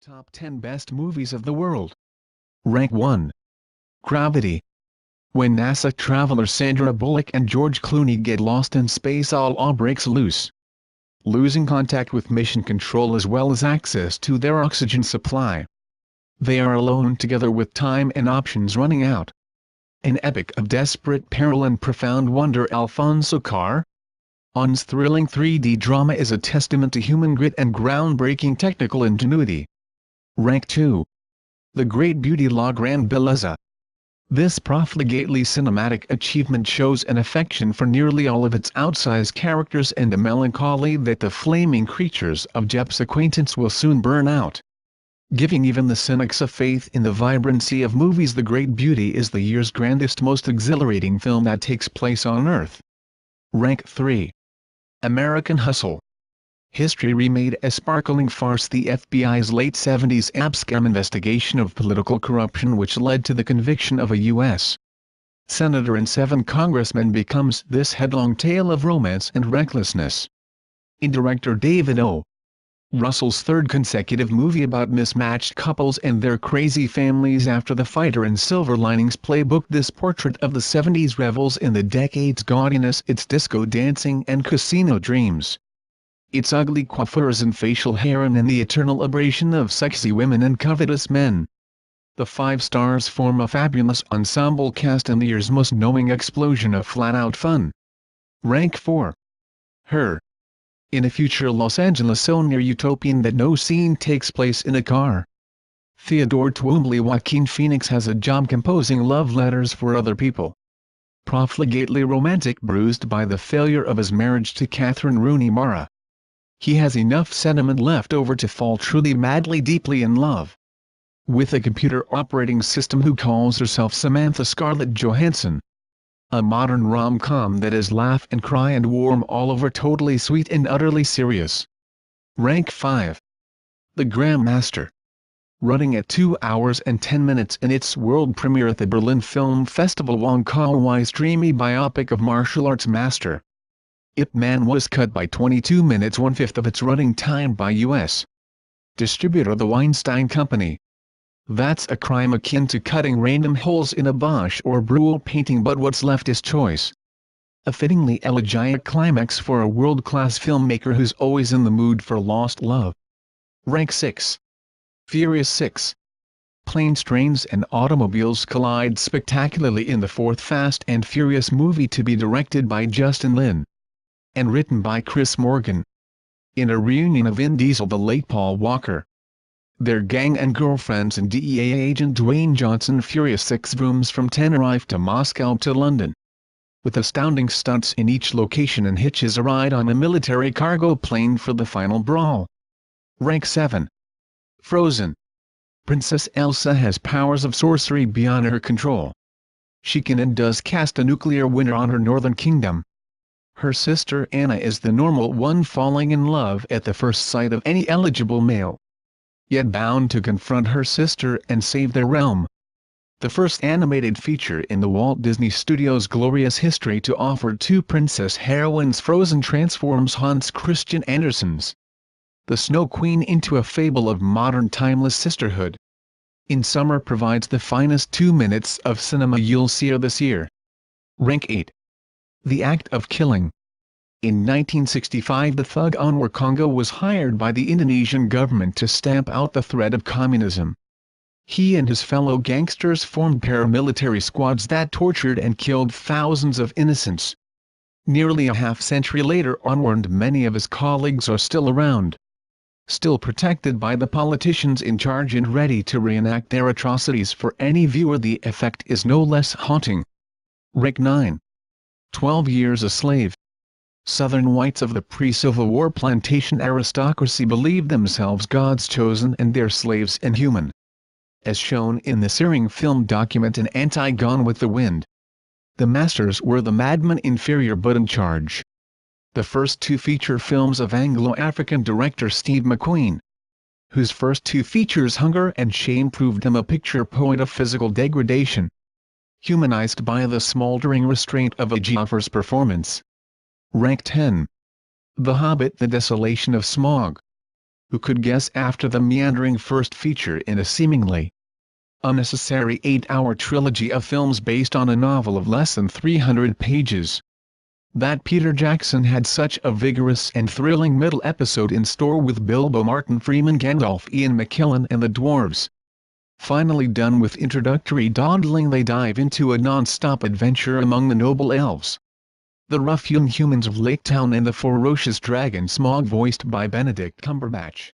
Top 10 Best Movies of the World. Rank 1. Gravity. When NASA traveler Sandra Bullock and George Clooney get lost in space, all breaks loose. Losing contact with mission control as well as access to their oxygen supply. They are alone together with time and options running out. An epic of desperate peril and profound wonder. Alfonso Cuarón's thrilling 3D drama is a testament to human grit and groundbreaking technical ingenuity. Rank 2. The Great Beauty La Grande Belleza. This profligately cinematic achievement shows an affection for nearly all of its outsized characters and a melancholy that the flaming creatures of Jep's acquaintance will soon burn out. Giving even the cynics a faith in the vibrancy of movies, The Great Beauty is the year's grandest, most exhilarating film that takes place on Earth. Rank 3. American Hustle. History remade a sparkling farce. The FBI's late 70s abscam investigation of political corruption which led to the conviction of a U.S. senator and 7 congressmen becomes this headlong tale of romance and recklessness. In director David O. Russell's third consecutive movie about mismatched couples and their crazy families after The Fighter and Silver Linings Playbook, this portrait of the 70s revels in the decade's gaudiness, its disco dancing and casino dreams, its ugly coiffures and facial hair, and in the eternal aberration of sexy women and covetous men. The 5 stars form a fabulous ensemble cast and the year's most knowing explosion of flat-out fun. Rank 4. Her. In a future Los Angeles so near utopian that no scene takes place in a car, Theodore Twombly Joaquin Phoenix has a job composing love letters for other people. Profligately romantic, bruised by the failure of his marriage to Catherine Rooney Mara, he has enough sentiment left over to fall truly, madly, deeply in love with a computer operating system who calls herself Samantha Scarlett Johansson. A modern rom-com that is laugh and cry and warm all over, totally sweet and utterly serious. Rank 5. The Grandmaster. Running at 2 hours and 10 minutes in its world premiere at the Berlin Film Festival, Wong Kar-wai's dreamy biopic of martial arts master Ip Man was cut by 22 minutes, 1/5 of its running time, by U.S. distributor the Weinstein Company. That's a crime akin to cutting random holes in a Bosch or Breuil painting, but what's left is choice. A fittingly elegiac climax for a world-class filmmaker who's always in the mood for lost love. Rank 6. Furious 6. Planes, trains and automobiles collide spectacularly in the 4th Fast and Furious movie, to be directed by Justin Lin and written by Chris Morgan. In a reunion of Vin Diesel, the late Paul Walker, their gang and girlfriends, and DEA agent Dwayne Johnson, Furious 6 rooms from Tenerife to Moscow to London, with astounding stunts in each location, and hitches a ride on a military cargo plane for the final brawl. Rank 7. Frozen. Princess Elsa has powers of sorcery beyond her control. She can and does cast a nuclear winter on her northern kingdom. Her sister Anna is the normal one, falling in love at the first sight of any eligible male, yet bound to confront her sister and save their realm. The first animated feature in the Walt Disney Studios' glorious history to offer 2 princess heroines, Frozen transforms Hans Christian Andersen's The Snow Queen into a fable of modern timeless sisterhood. In summer provides the finest 2 minutes of cinema you'll see this year. Rank 8. The Act of Killing. In 1965, the thug Anwar Congo was hired by the Indonesian government to stamp out the threat of communism. He and his fellow gangsters formed paramilitary squads that tortured and killed thousands of innocents. Nearly a half-century later, Anwar and many of his colleagues are still around, still protected by the politicians in charge and ready to reenact their atrocities for any viewer. The effect is no less haunting. Rank 9. 12 Years a Slave. Southern whites of the pre-Civil War plantation aristocracy believed themselves God's chosen and their slaves inhuman. As shown in the searing film document An Anti-Gone with the Wind, the masters were the madmen, inferior but in charge. The first 2 feature films of Anglo-African director Steve McQueen, whose first 2 features Hunger and Shame proved him a picture poet of physical degradation, humanized by the smoldering restraint of Ejiofor's performance. Rank 10. The Hobbit: The Desolation of Smaug. Who could guess after the meandering first feature in a seemingly unnecessary 8-hour trilogy of films based on a novel of less than 300 pages, that Peter Jackson had such a vigorous and thrilling middle episode in store with Bilbo, Martin Freeman, Gandalf, Ian McKellen and the dwarves. Finally done with introductory dawdling, they dive into a non-stop adventure among the noble elves, the rough-hewn humans of Lake Town and the ferocious dragon Smaug, voiced by Benedict Cumberbatch.